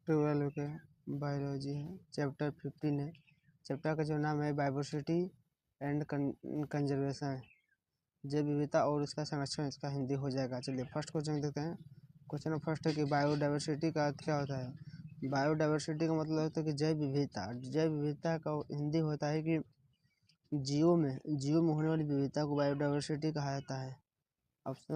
12 के बायोलॉजी है, चैप्टर 15 है। चैप्टर का जो नाम है बायोवर्सिटी एंड कंजर्वेशन है, जैव विविधता और उसका संरक्षण, इसका हिंदी हो जाएगा। चलिए फर्स्ट क्वेश्चन देखते हैं। क्वेश्चन फर्स्ट है कि बायोडाइवर्सिटी का अर्थ क्या होता है। बायोडाइवर्सिटी का मतलब होता है कि जैव विविधता। जैव विविधता का हिंदी होता है कि जीवों में होने वाली विविधता को बायोडाइवर्सिटी कहा जाता है। Option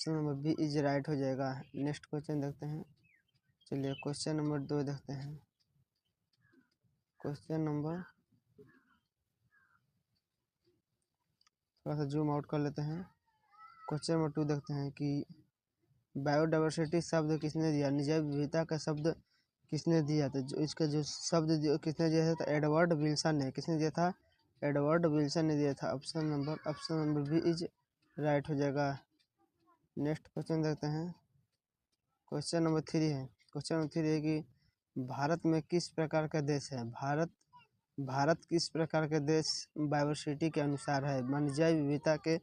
number B is right हो जाएगा। नेक्स्ट क्वेश्चन देखते हैं। चलिए क्वेश्चन नंबर 2 देखते हैं। क्वेश्चन नंबर, थोड़ा सा जूम आउट कर लेते हैं। क्वेश्चन नंबर 2 देखते हैं कि बायोडाइवर्सिटी शब्द किसने दिया। जैव विविधता का शब्द किसने दिया। तो इसका जो शब्द किसने दिया था, तो एडवर्ड विल्सन ने। किसने दिया था, एडवर्ड विल्सन ने दिया था। Option number B is right हो जाएगा। नेक्स्ट क्वेश्चन देखते हैं। क्वेश्चन नंबर 3 है। क्वेश्चन नंबर 3 है कि भारत में किस प्रकार का देश है। भारत किस प्रकार के देश बायोवर्सिटी के अनुसार है, मान जैव विविधता के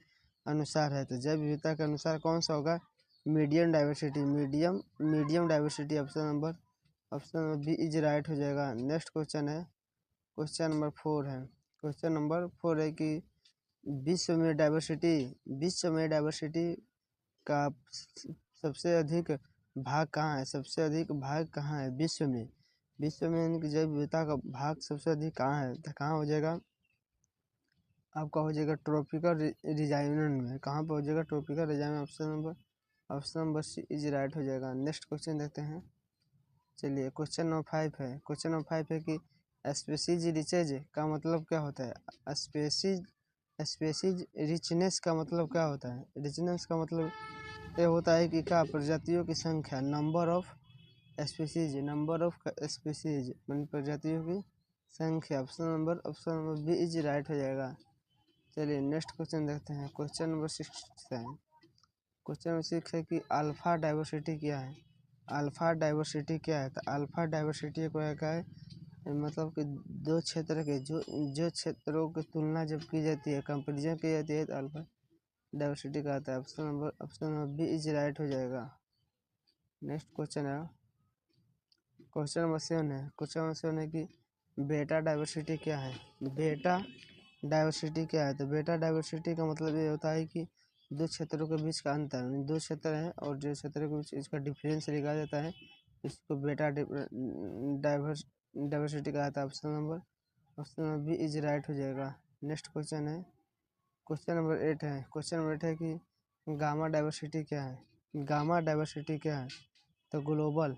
अनुसार है। तो जैव विविधता के अनुसार कौन सा होगा, medium diversity. Option number B is right हो जाएगा। नेक्स्ट क्वेश्चन है, क्वेश्चन नंबर 4 है। क्वेश्चन नंबर 4 है कि विश्व में डाइवर्सिटी का सबसे अधिक भाग कहाँ है। सबसे अधिक भाग कहाँ है विश्व में इनकी जैव विविधता का भाग सबसे अधिक कहाँ है। तो कहाँ हो जाएगा, आपका हो जाएगा ट्रॉपिकल रीजन में। कहाँ पर हो जाएगा, ट्रॉपिकल रीजन में। Option number C is right हो जाएगा। नेक्स्ट क्वेश्चन देखते हैं। चलिए क्वेश्चन नंबर 5 है। क्वेश्चन नंबर 5 है कि स्पीसीज रिचेज का मतलब क्या होता है। स्पीसीज रिचनेस का मतलब क्या होता है। रिचनेस का मतलब ये होता है कि क्या, प्रजातियों की संख्या, नंबर ऑफ स्पीसीज मान प्रजातियों की संख्या। Option number B is right हो जाएगा। चलिए नेक्स्ट क्वेश्चन देखते हैं। क्वेश्चन नंबर 6 है। क्वेश्चन नंबर 6 है कि अल्फा डाइवर्सिटी क्या है। अल्फा डाइवर्सिटी क्या है। तो अल्फा डाइवर्सिटी को क्या है, मतलब कि दो क्षेत्र के जो क्षेत्रों की तुलना जब की जाती है, कंपेरिजन की जाती है, तो अल्फा डाइवर्सिटी का आता है। Option number B is right हो जाएगा। नेक्स्ट क्वेश्चन है, क्वेश्चन नंबर 7 है। क्वेश्चन नंबर 7 है कि बेटा डाइवर्सिटी क्या है। बेटा डाइवर्सिटी क्या है। तो बेटा डाइवर्सिटी का मतलब ये होता है कि दो क्षेत्रों के बीच का अंतर, दो क्षेत्र हैं और जो क्षेत्रों के बीच इसका डिफरेंस निकाला जाता है, इसको बेटा डाइवर्सिटी कहा जाता है। Option number B is right हो जाएगा। नेक्स्ट क्वेश्चन है, क्वेश्चन नंबर 8 है। क्वेश्चन नंबर 8 है कि गामा डाइवर्सिटी क्या है। गामा डाइवर्सिटी क्या है। तो ग्लोबल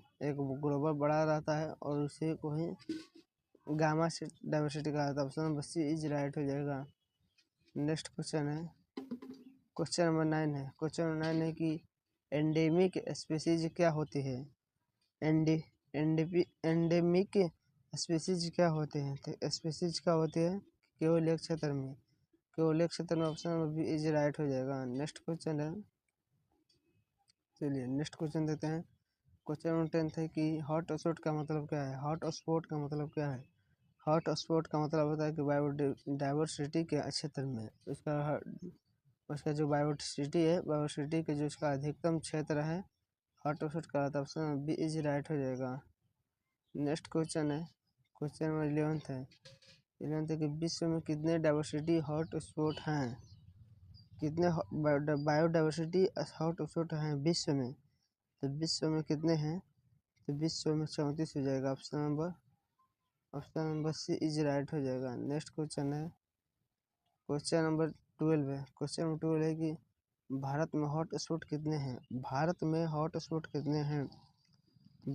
बड़ा रहता है और उसी को ही गामा से डाइवर्सिटी कहा जाता है। Option number C is right हो जाएगा। नेक्स्ट क्वेश्चन है, क्वेश्चन नंबर 9 है। क्वेश्चन नंबर 9 है कि एंडेमिक स्पीसीज क्या होती है। एंडेमिक स्पीसीज क्या होते हैं। तो स्पीसीज क्या होती है, केवल एक क्षेत्र में। Option number B is right हो जाएगा। नेक्स्ट क्वेश्चन है, चलिए नेक्स्ट क्वेश्चन देते हैं। क्वेश्चन नंबर 10 है कि हॉट स्पॉट का मतलब क्या है। हॉट स्पॉट का मतलब क्या है। हॉट स्पॉट का मतलब होता है कि बायोडाइवर्सिटी के क्षेत्र में उसका जो बायोवर्सिटी के जो उसका अधिकतम क्षेत्र है, हॉट स्पॉट का आता है। ऑप्शन बी इज राइट हो जाएगा। नेक्स्ट क्वेश्चन है, क्वेश्चन नंबर 11 है। 11 है कि विश्व में कितने डाइवर्सिटी हॉट स्पॉट हैं। कितने बायोडाइवर्सिटी हॉट स्पॉट हैं विश्व में। तो विश्व में कितने हैं, तो विश्व में 34 हो जाएगा। Option number C is right हो जाएगा। नेक्स्ट क्वेश्चन है, क्वेश्चन नंबर 12 है। क्वेश्चन नंबर 12 है कि भारत में हॉट स्पॉट कितने हैं। भारत में हॉट स्पॉट कितने हैं।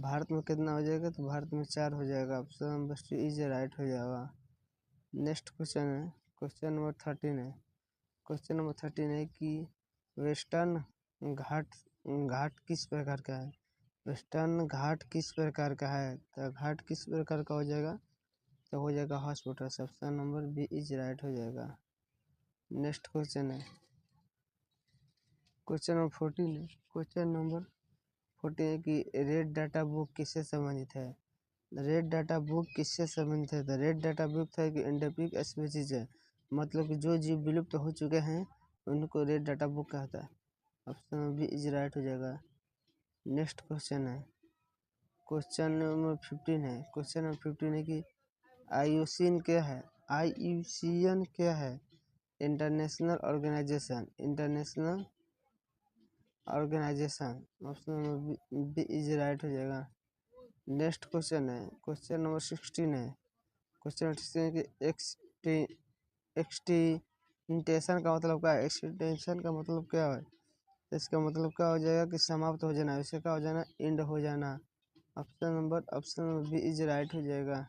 भारत में कितना हो जाएगा, तो भारत में 4 हो जाएगा। Option number C is right हो जाएगा। नेक्स्ट क्वेश्चन है, क्वेश्चन नंबर 13 है। क्वेश्चन नंबर 13 है कि वेस्टर्न घाट किस प्रकार का है। वेस्टर्न घाट किस प्रकार का है। तो घाट किस प्रकार का हो जाएगा, तो हो जाएगा hospital. Option number B is right हो जाएगा। नेक्स्ट क्वेश्चन है, क्वेश्चन नंबर 14 है। क्वेश्चन नंबर 14 है कि रेड डाटा बुक किससे संबंधित है। रेड डाटा बुक किससे संबंधित है। तो रेड डाटा बुक है कि एंडेमिक स्पीसीज है, मतलब कि जो जीव विलुप्त हो चुके हैं उनको रेड डाटा बुक कहता है। ऑप्शन बी इज राइट हो जाएगा। नेक्स्ट क्वेश्चन है, क्वेश्चन नंबर 15 है। क्वेश्चन नंबर 15 है कि आईयूसीएन क्या है? आईयूसीएन क्या है? International organisation. International organisation. Option number B is right हो जाएगा। नेक्स्ट क्वेश्चन है। क्वेश्चन नंबर 16 है। क्वेश्चन 16 कि एक्सटेंशन का मतलब क्या है? एक्सटेंशन का मतलब क्या है? इसका मतलब क्या हो जाएगा कि समाप्त हो जाना। इसका क्या हो जाना? एंड हो जाना। Option number B is right हो जाएगा।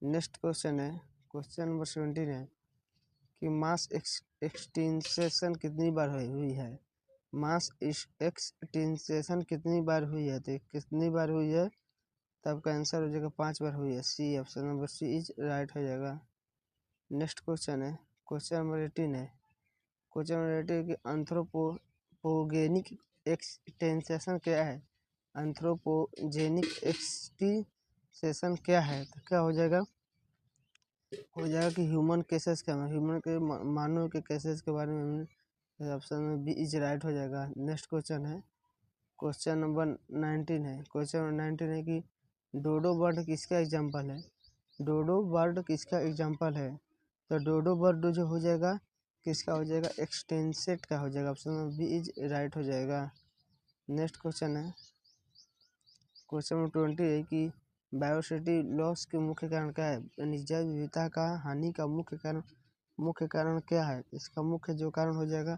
नेक्स्ट क्वेश्चन है। क्वेश्चन नंबर 17 है कि मास एक्सटेंशन कितनी बार हुई है? मास एक्सटेंशन कितनी बार हुई है? तो कितनी बार हुई है? तब का आंसर हो जाएगा 5 बार हुई है। C, option number C is right हो जाएगा। नेक्स्ट क्वेश्चन है। क्वेश्चन नंबर 18 है। क्वेश्चन नंबर 18 की एंथ्रोपोजेनिक एक्सटेंशन क्या है? एंथ्रोपोजेनिक एक्सटेंशन क्या है? तो क्या हो जाएगा कि ह्यूमन केसेस के ह्यूमन के मानव के केसेस के बारे में ऑप्शन में बी इज राइट हो जाएगा। नेक्स्ट क्वेश्चन है। क्वेश्चन नंबर 19 है। क्वेश्चन नंबर 19 है कि डोडो बर्ड किसका एग्जाम्पल है? डोडो बर्ड किसका एग्जाम्पल है? तो डोडो बर्ड जो हो जाएगा किसका हो जाएगा? एक्सटेंसेट का हो जाएगा। Option number B is right हो जाएगा। नेक्स्ट क्वेश्चन है। क्वेश्चन नंबर 20 है कि बायोसिटी लॉस के मुख्य कारण क्या है? यानी जैव विविधता का हानि का मुख्य कारण क्या है? इसका मुख्य जो कारण हो जाएगा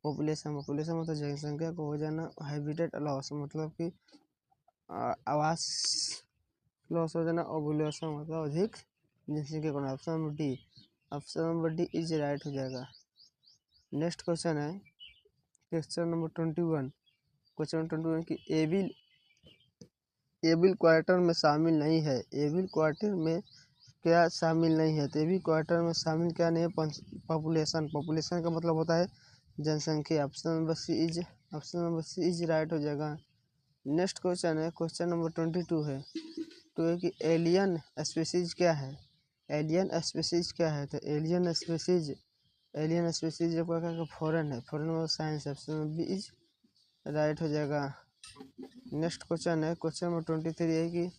पॉपुलेशन मतलब जनसंख्या को हो जाना। हैबिटेट लॉस मतलब कि आवास लॉस हो जाना। ओवुलेशन मतलब अधिक जनसंख्या को। Option number D, option number D is right हो जाएगा। नेक्स्ट क्वेश्चन है। Question number 21। क्वेश्चन नंबर 21 की एविल क्वार्टर में शामिल नहीं है। एविल क्वार्टर में क्या शामिल नहीं है? तो एविल क्वार्टर में शामिल क्या नहीं है? पॉपुलेशन का मतलब होता है जनसंख्या। Option number C is right हो जाएगा। नेक्स्ट क्वेश्चन है। क्वेश्चन नंबर 22 है। तो है कि एलियन स्पीसीज क्या है? एलियन स्पीसीज क्या है? तो एलियन स्पीसीज जो प्रकार का फॉरेन है। फॉरेन मतलब science. Option number B is right हो जाएगा। नेक्स्ट क्वेश्चन है। क्वेश्चन नंबर 23 है कि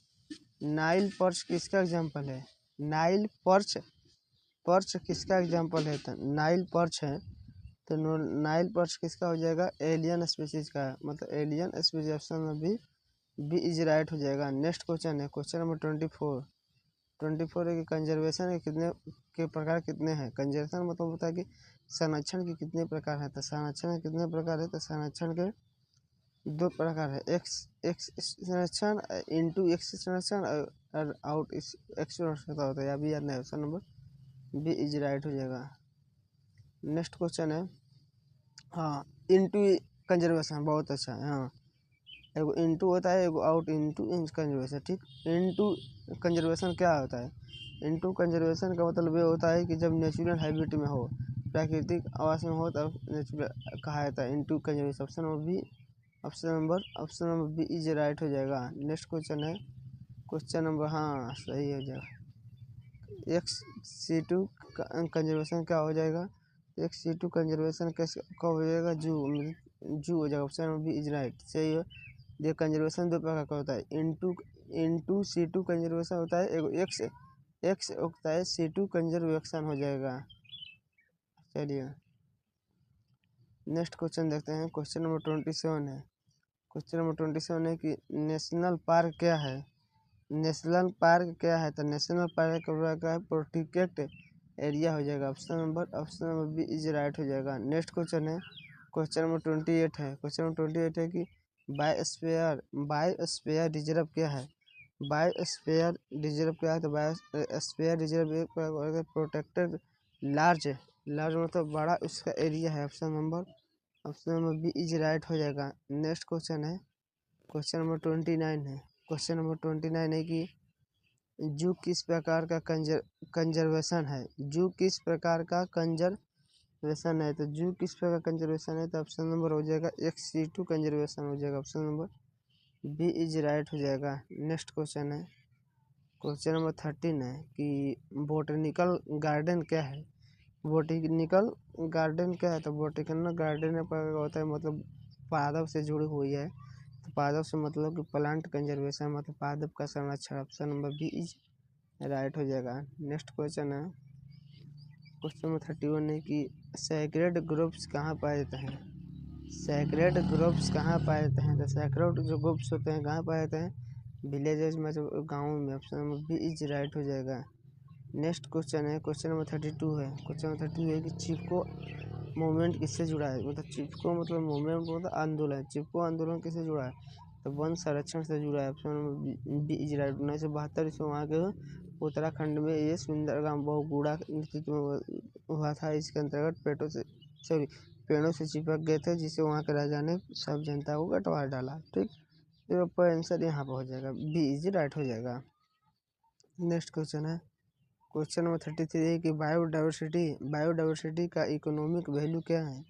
नाइल पर्च किसका एग्जाम्पल है? नाइल पर्च किसका एग्जाम्पल है? तो नाइल पर्च है। तो नाइल पर्च किसका हो जाएगा? एलियन स्पीसीज का मतलब alien species. Option number B is right हो जाएगा। नेक्स्ट क्वेश्चन है। क्वेश्चन नंबर 24 है कि कंजर्वेशन के प्रकार कितने हैं? कंजर्वेशन मतलब होता है कि संरक्षण के कितने प्रकार है? तो संरक्षण के कितने प्रकार है? तो संरक्षण के 2 प्रकार है। एक्स संरक्षण, इनटू एक्स संरक्षण और आउट एक्स होता है। अभी याद नहीं। Option number B is right हो जाएगा। नेक्स्ट क्वेश्चन है। हाँ, इनटू कंजर्वेशन बहुत अच्छा है। हाँ, एगो इनटू होता है, एगो आउट इनटू कंजर्वेशन। ठीक, इनटू कंजर्वेशन क्या होता है? इनटू कंजर्वेशन का मतलब ये होता है कि जब नेचुरल हैबिट में हो, प्राकृतिक आवास में हो, तब नेचुरल कहा जाता है into conservation. Option number B is right हो जाएगा। नेक्स्ट क्वेश्चन है। क्वेश्चन नंबर, हाँ सही हो जाएगा। एक्स-C2 कंजर्वेशन क्या हो जाएगा? एक्स-C2 कंजर्वेशन कैसे कब हो जाएगा? जू हो जाएगा। Option number B is right, सही है। ये कंजर्वेशन 2 प्रकार का होता है। इनटू C2 कंजर्वेशन होता है, एगो एक्स होता है। C2 कंजर्वेशन हो जाएगा। चलिए नेक्स्ट क्वेश्चन देखते हैं। क्वेश्चन नंबर 27 है। क्वेश्चन नंबर 27 है कि नेशनल पार्क क्या है? नेशनल पार्क क्या है? तो नेशनल पार्क का है प्रोटेक्टेड एरिया हो जाएगा। Option number B is right हो जाएगा। नेक्स्ट क्वेश्चन है। क्वेश्चन नंबर 28 है। क्वेश्चन नंबर 28 है कि बायोस्फीयर रिजर्व क्या है? बायोस्फीयर रिजर्व क्या है? तो बायोस्फीयर रिजर्व एक प्रोटेक्टेड लार्ज मतलब बड़ा उसका एरिया है। Option number B is right हो जाएगा। नेक्स्ट क्वेश्चन है। क्वेश्चन नंबर 29 है। क्वेश्चन नंबर 29 है कि जू किस प्रकार का कंजर्वेशन है? जू किस प्रकार का कंजर्वेशन है? तो जू किस प्रकार कंजर्वेशन है? तो ऑप्शन नंबर हो जाएगा एक्स-C2 कंजर्वेशन हो जाएगा। Option number B is right हो जाएगा। नेक्स्ट क्वेश्चन है। क्वेश्चन नंबर 13 है कि बोटेनिकल गार्डन क्या है? बोटेनिकल गार्डन क्या है? तो बोटेनिकल गार्डन होता है मतलब पादप से जुड़ी हुई है। तो पादप से मतलब कि प्लांट कंजर्वेशन मतलब पादप का संरक्षण। Option number B is right हो जाएगा। नेक्स्ट क्वेश्चन है, क्वेश्चन नंबर 31 है कि सैक्रेड ग्रुप्स कहाँ पाए जाते हैं। सैक्रेड ग्रुप्स कहाँ पाए जाते हैं। तो सैक्रेड जो ग्रुप्स होते हैं कहाँ पाए जाते हैं, विलेजेस में, जो गाँव में। Option number B is right हो जाएगा। नेक्स्ट क्वेश्चन है, क्वेश्चन नंबर 32 है। क्वेश्चन नंबर 32 है कि चिपको मूवमेंट किससे जुड़ा है। मतलब चिपको मतलब मूवमेंट मतलब आंदोलन, चिपको आंदोलन किससे जुड़ा है, तो वन संरक्षण से जुड़ा है। Option number B is right. 1972 ईस्वी वहाँ के उत्तराखंड में ये सुंदरगाम बहुगुणा नेतृत्व हुआ था। इसके अंतर्गत पेड़ों से चिपक गए थे, जिसे वहाँ के राजा ने सब जनता को कटवा डाला। ठीक, तो आंसर यहाँ पर हो जाएगा, बी इज राइट हो जाएगा। नेक्स्ट क्वेश्चन है, क्वेश्चन नंबर 33 है कि बायोडाइवर्सिटी का इकोनॉमिक वैल्यू क्या है।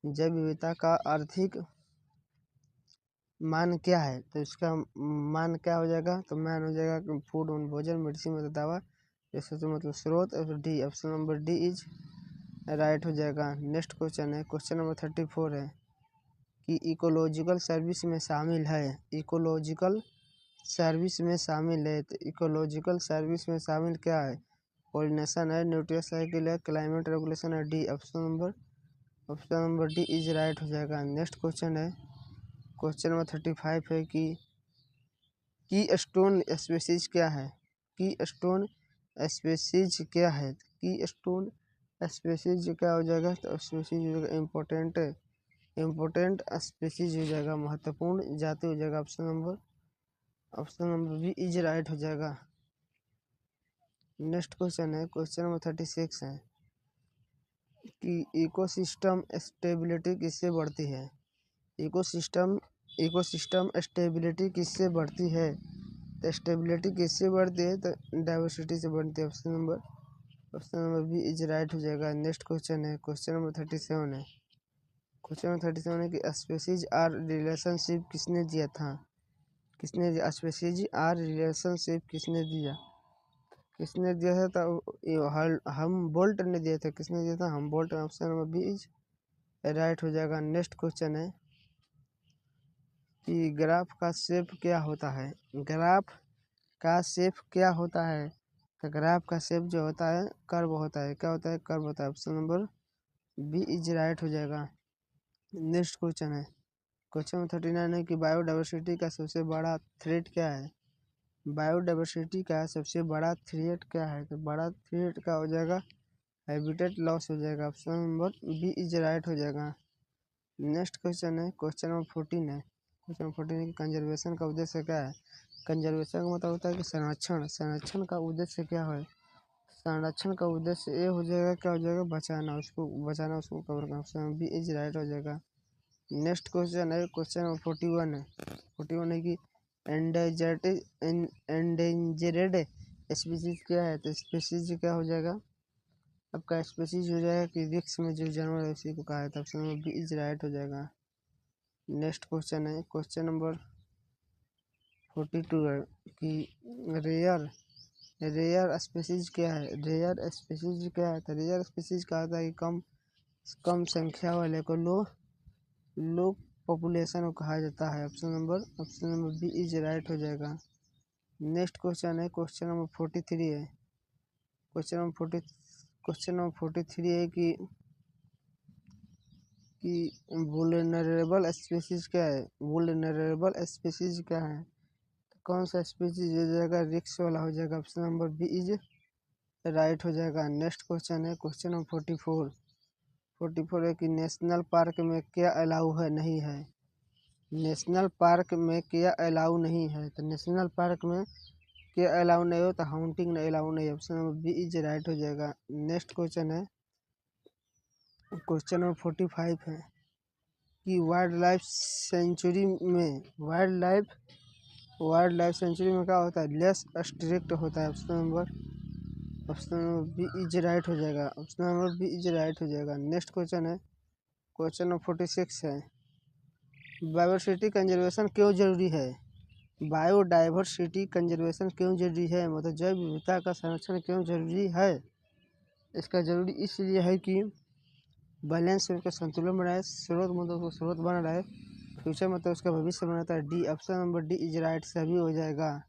जैव विविधता का आर्थिक मान क्या है। तो इसका मान क्या हो जाएगा, तो मान हो जाएगा फूड भोजन, मेडिसिन मतलब दवा, जैसे तो मतलब स्रोत। D, option number D is right हो जाएगा। नेक्स्ट क्वेश्चन है, क्वेश्चन नंबर 34 है कि इकोलॉजिकल सर्विस में शामिल है। इकोलॉजिकल सर्विस में शामिल है, तो इकोलॉजिकल सर्विस में शामिल क्या है, पॉलिनेशन है, न्यूट्रियल साइकिल है, क्लाइमेट रेगुलेशन है। D, option number D is right हो जाएगा। नेक्स्ट क्वेश्चन है, क्वेश्चन नंबर 35 है कि की स्टोन स्पीसीज क्या है। की स्टोन स्पीसीज क्या है। की स्टोन स्पीसीज क्या हो जाएगा, तो स्पीसीज हो जाएगा इम्पोर्टेंट स्पीसीज हो जाएगा, महत्वपूर्ण जाति हो जाएगा। Option number B is right हो जाएगा। नेक्स्ट क्वेश्चन है, क्वेश्चन नंबर 36 है कि इकोसिस्टम स्टेबिलिटी किससे बढ़ती है। इकोसिस्टम स्टेबिलिटी किससे बढ़ती है। तो स्टेबिलिटी किससे बढ़ती है, तो डाइवर्सिटी से बढ़ती है। Option number B is right हो जाएगा। नेक्स्ट क्वेश्चन है, क्वेश्चन नंबर 37 है। क्वेश्चन नंबर 37 है कि स्पीसीज आर रिलेशनशिप किसने दिया था। स्पीसीज आर रिलेशनशिप किसने दिया था, तो हम बोल्ट ने दिया था। किसने दिया था, Humboldt. Option number B is right हो जाएगा। नेक्स्ट क्वेश्चन है कि ग्राफ का शेप क्या होता है। ग्राफ का शेप क्या होता है, तो ग्राफ का शेप जो होता है कर्व होता है। क्या होता है, कर्व होता है। Option number B is right हो जाएगा। नेक्स्ट क्वेश्चन है, क्वेश्चन नंबर 39 है कि बायोडाइवर्सिटी का सबसे बड़ा थ्रेट क्या है। बायोडाइवर्सिटी का सबसे बड़ा थ्रेट क्या है, तो बड़ा थ्रेट का हो जाएगा हैबिटेट लॉस हो जाएगा। Option number B is right हो जाएगा। नेक्स्ट क्वेश्चन है, क्वेश्चन नंबर 14 है। क्वेश्चन नंबर 14 है कि कंजर्वेशन का उद्देश्य क्या है। कंजर्वेशन का मतलब होता है कि संरक्षण का उद्देश्य क्या है। संरक्षण का उद्देश्य ये हो जाएगा, क्या हो जाएगा, बचाना उसको कवर करना। ऑप्शन बी इज राइट हो जाएगा। नेक्स्ट क्वेश्चन है, क्वेश्चन नंबर 41 है। 41 है कि एंडेंजर्ड स्पीसीज क्या है, तो स्पीसीज क्या हो जाएगा, आपका स्पीसीज हो जाएगा कि रिस्क में जो जानवर है उसी को कहा जाता है। Option number B is right हो जाएगा। नेक्स्ट क्वेश्चन है, क्वेश्चन नंबर 42 है कि रेयर स्पीसीज क्या है। रेयर स्पीसीज क्या है, तो रेयर स्पीसीज कहा था कि कम संख्या वाले को लो पॉपुलेशन को कहा जाता है। Option number B is right हो जाएगा। नेक्स्ट क्वेश्चन है, क्वेश्चन नंबर 43 है। क्वेश्चन नंबर 43 है कि वुल्नरेबल स्पीसीज क्या है। वुल्नरेबल स्पीसीज क्या है, कौन सा स्पीसीज हो जाएगा, रिक्स वाला हो जाएगा। Option number B is right हो जाएगा। नेक्स्ट क्वेश्चन है, क्वेश्चन नंबर 44 है कि नेशनल पार्क में क्या अलाउ है नहीं है। नेशनल पार्क में क्या अलाउ नहीं है, तो नेशनल पार्क में क्या अलाउ नहीं हो, तो हाउंटिंग नहीं अलाउ नहीं है। Option number B is right हो जाएगा। नेक्स्ट क्वेश्चन है, क्वेश्चन नंबर 45 है कि वाइल्ड लाइफ सेंचुरी में क्या होता है, लेस स्ट्रिक्ट होता है। Option number B is right हो जाएगा। Option number B is right हो जाएगा। नेक्स्ट क्वेश्चन है, क्वेश्चन नंबर 46 है, बायोडाइवर्सिटी कंजर्वेशन क्यों जरूरी है। बायोडाइवर्सिटी कंजर्वेशन क्यों जरूरी है, मतलब जैव विविधता का संरक्षण क्यों जरूरी है। इसका जरूरी इसलिए है कि बैलेंस का संतुलन बनाए, स्रोत बना रहे, फ्यूचर मतलब उसका भविष्य बनाता है। D option number D is right, सभी हो जाएगा।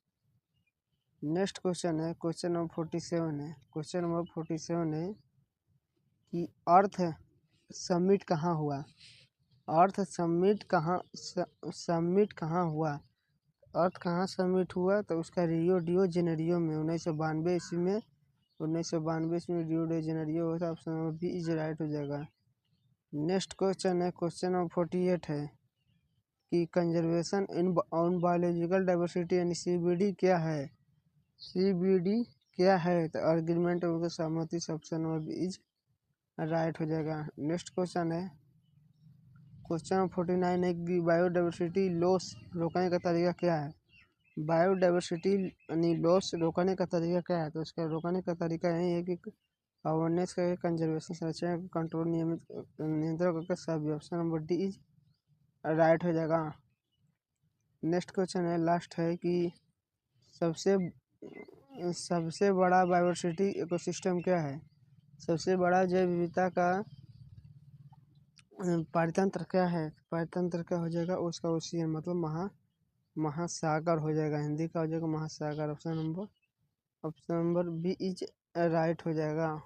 नेक्स्ट क्वेश्चन है, क्वेश्चन नंबर 47 है। क्वेश्चन नंबर 47 है कि अर्थ समिट कहाँ हुआ। अर्थ समिट कहाँ हुआ। अर्थ कहाँ समिट हुआ, तो उसका रियो डियो जेनेरियो में 1992 ईस्वी में, 1992 ईस्वी में रियो डियो जेनेरियो हुआ था। Option number B is right हो जाएगा। नेक्स्ट क्वेश्चन है, क्वेश्चन नंबर 48 है कि conservation in on biological diversity यानी CBD क्या है। CBD क्या है, तो आर्ग्यूमेंट उनके सहमति से option number B is right हो जाएगा। नेक्स्ट क्वेश्चन है, क्वेश्चन नंबर 49 है कि बायोडाइवर्सिटी लॉस रोकने का तरीका क्या है। बायोडाइवर्सिटी यानी लॉस रोकने का तरीका क्या है, तो इसका रोकने का तरीका यही है कि अवेयरनेस करके, कंजर्वेशन संरक्षण कंट्रोल नियमित नियंत्रण करके सभी। Option number D is right हो जाएगा। नेक्स्ट क्वेश्चन है, लास्ट है कि सबसे बड़ा बायोडाइवर्सिटी इकोसिस्टम क्या है। सबसे बड़ा जैव विविधता का पारितंत्र क्या है। पारितंत्र क्या हो जाएगा, उसका ओशियन मतलब महासागर हो जाएगा। हिंदी का हो जाएगा महासागर। Option number B is right हो जाएगा।